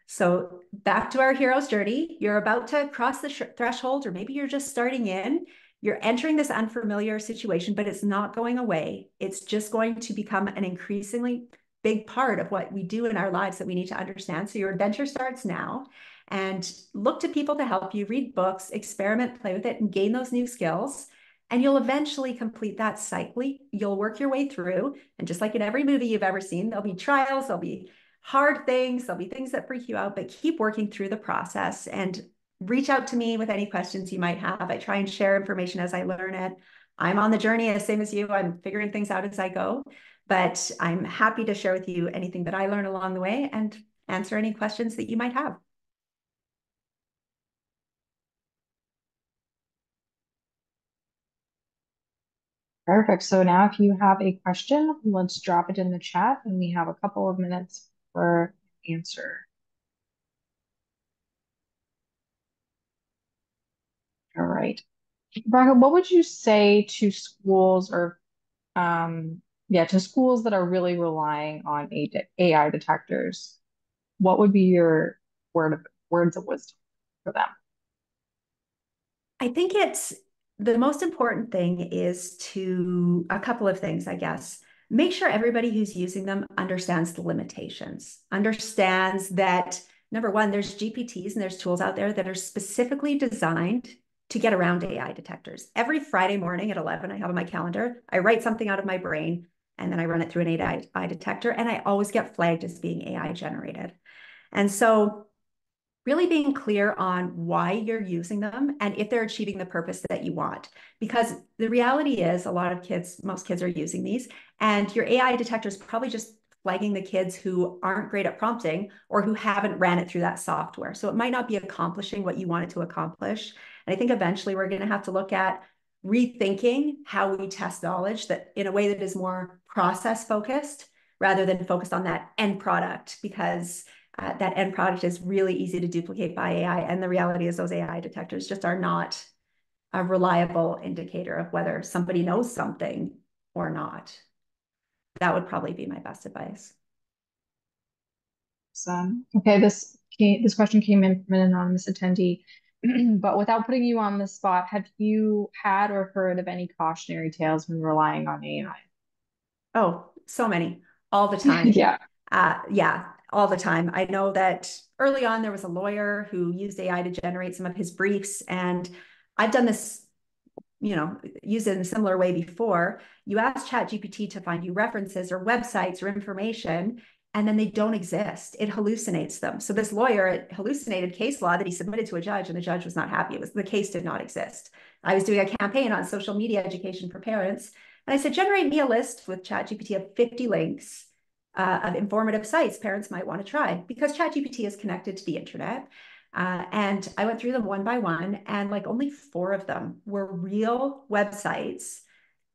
So back to our hero's journey. You're about to cross the threshold, or maybe you're just starting in. You're entering this unfamiliar situation, but it's not going away. It's just going to become an increasingly big part of what we do in our lives that we need to understand. So your adventure starts now, and look to people to help you, read books, experiment, play with it, and gain those new skills. And you'll eventually complete that cycle. You'll work your way through. And just like in every movie you've ever seen, there'll be trials, there'll be hard things, there'll be things that freak you out, but keep working through the process and reach out to me with any questions you might have. I try and share information as I learn it. I'm on the journey, the same as you. I'm figuring things out as I go, but I'm happy to share with you anything that I learn along the way and answer any questions that you might have. Perfect. So now if you have a question, let's drop it in the chat and we have a couple of minutes for answer. All right. Rebecca, what would you say to schools or to schools that are really relying on AI detectors? What would be your words of wisdom for them? I think it's the most important thing is to a couple of things, I guess. Make sure everybody who's using them understands the limitations, understands that number one, there's GPTs and there's tools out there that are specifically designed to get around AI detectors. Every Friday morning at 11, I have on my calendar, I write something out of my brain and then I run it through an AI detector, and I always get flagged as being AI generated. And so really being clear on why you're using them and if they're achieving the purpose that you want. Because the reality is most kids are using these, and your AI detector is probably just flagging the kids who aren't great at prompting or who haven't ran it through that software. So it might not be accomplishing what you want it to accomplish. And I think eventually we're going to have to look at rethinking how we test knowledge that in a way that is more process focused rather than focused on that end product, because that end product is really easy to duplicate by AI. And the reality is those AI detectors just are not a reliable indicator of whether somebody knows something or not. That would probably be my best advice. Okay, this question came in from an anonymous attendee, but without putting you on the spot, have you had or heard of any cautionary tales when relying on AI? Oh, so many, all the time. Yeah. Yeah, all the time. I know that early on there was a lawyer who used AI to generate some of his briefs, and I've done this, used it in a similar way before. You ask ChatGPT to find you references or websites or information, and then they don't exist. It hallucinates them. So this lawyer hallucinated case law that he submitted to a judge, and the judge was not happy. The case did not exist. I was doing a campaign on social media education for parents, and I said, generate me a list with ChatGPT of 50 links of informative sites parents might want to try, because ChatGPT is connected to the internet. And I went through them one by one, and like only 4 of them were real websites.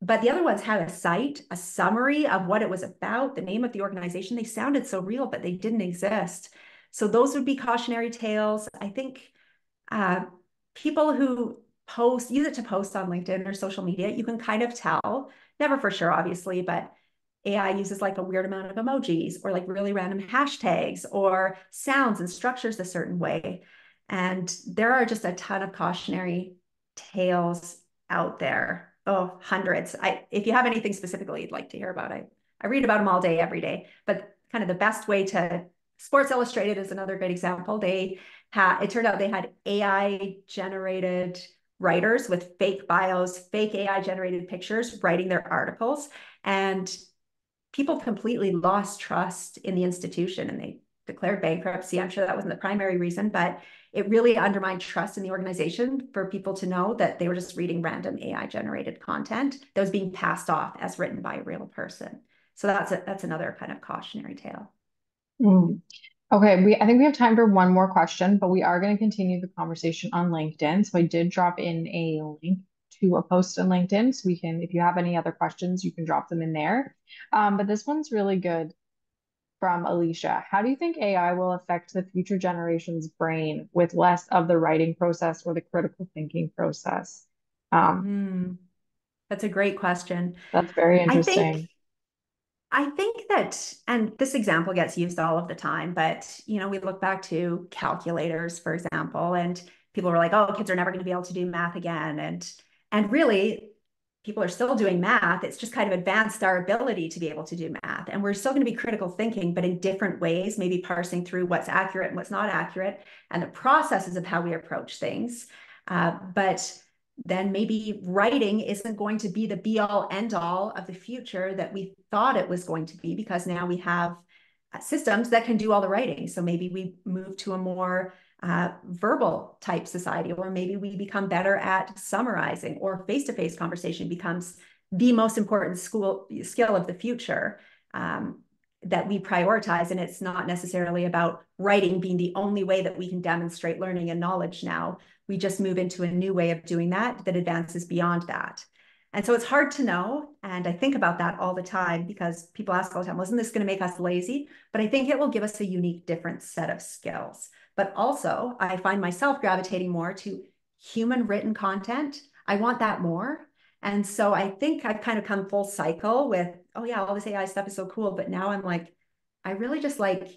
But the other ones had a site, a summary of what it was about, the name of the organization. They sounded so real, but they didn't exist. So those would be cautionary tales. I think uh, people who use it to post on LinkedIn or social media, you can kind of tell, never for sure, obviously, but AI uses like a weird amount of emojis or like really random hashtags or sounds and structures a certain way. And there are just a ton of cautionary tales out there. Oh, hundreds. If you have anything specifically you'd like to hear about, I read about them all day, every day. But kind of the best way to Sports Illustrated is another great example. It turned out they had AI generated writers with fake bios, fake AI generated pictures writing their articles. And people completely lost trust in the institution and they declared bankruptcy. I'm sure that wasn't the primary reason, but it really undermined trust in the organization for people to know that they were just reading random AI generated content that was being passed off as written by a real person. So that's another kind of cautionary tale. Mm. Okay, I think we have time for one more question, but we are going to continue the conversation on LinkedIn. So I did drop in a link to a post on LinkedIn. So we can, if you have any other questions, you can drop them in there. But this one's really good from Alicia. How do you think AI will affect the future generation's brain with less of the writing process or the critical thinking process? Um, That's a great question. that's very I think interesting. I think that, and this example gets used all of the time, but we look back to calculators, for example, and people were like, "Oh, kids are never going to be able to do math again," and really, people are still doing math. It's just kind of advanced our ability to be able to do math, and we're still going to be critical thinking, but in different ways, maybe parsing through what's accurate and what's not accurate, and the processes of how we approach things. But then maybe writing isn't going to be the be all end all of the future that we thought it was going to be, because now we have systems that can do all the writing. So maybe we move to a more verbal type society, or maybe we become better at summarizing, or face-to-face conversation becomes the most important skill of the future. That we prioritize, and it's not necessarily about writing being the only way that we can demonstrate learning and knowledge now. We just move into a new way of doing that advances beyond that. And so it's hard to know. And I think about that all the time because people ask all the time, wasn't this going to make us lazy? But I think it will give us a unique, different set of skills. But also, I find myself gravitating more to human written content. I want that more. And so I think I've kind of come full cycle with, oh yeah, all this AI stuff is so cool. But now I'm like, I really just like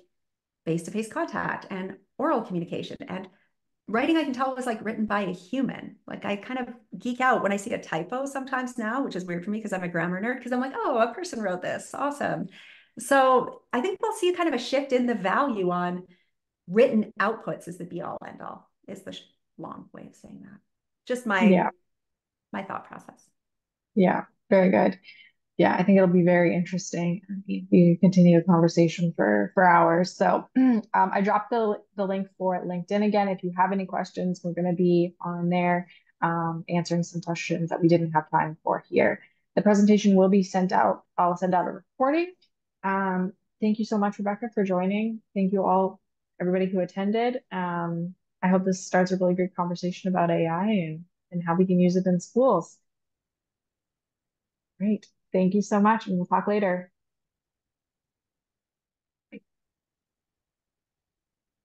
face-to-face contact and oral communication, and writing I can tell was like written by a human. Like I kind of geek out when I see a typo sometimes now, which is weird for me because I'm a grammar nerd, because I'm like, oh, a person wrote this. Awesome. So I think we'll see kind of a shift in the value on written outputs as the be all end all, is the long way of saying that. Just Yeah, my thought process. yeah, very good. Yeah, I think it'll be very interesting. We continue the conversation for hours. So I dropped the link for LinkedIn again. If you have any questions, we're going to be on there answering some questions that we didn't have time for here. The presentation will be sent out. I'll send out a recording. Thank you so much, Rebecca, for joining. Thank you all, everybody who attended. I hope this starts a really good conversation about AI and how we can use it in schools. Great. Thank you so much, and we'll talk later.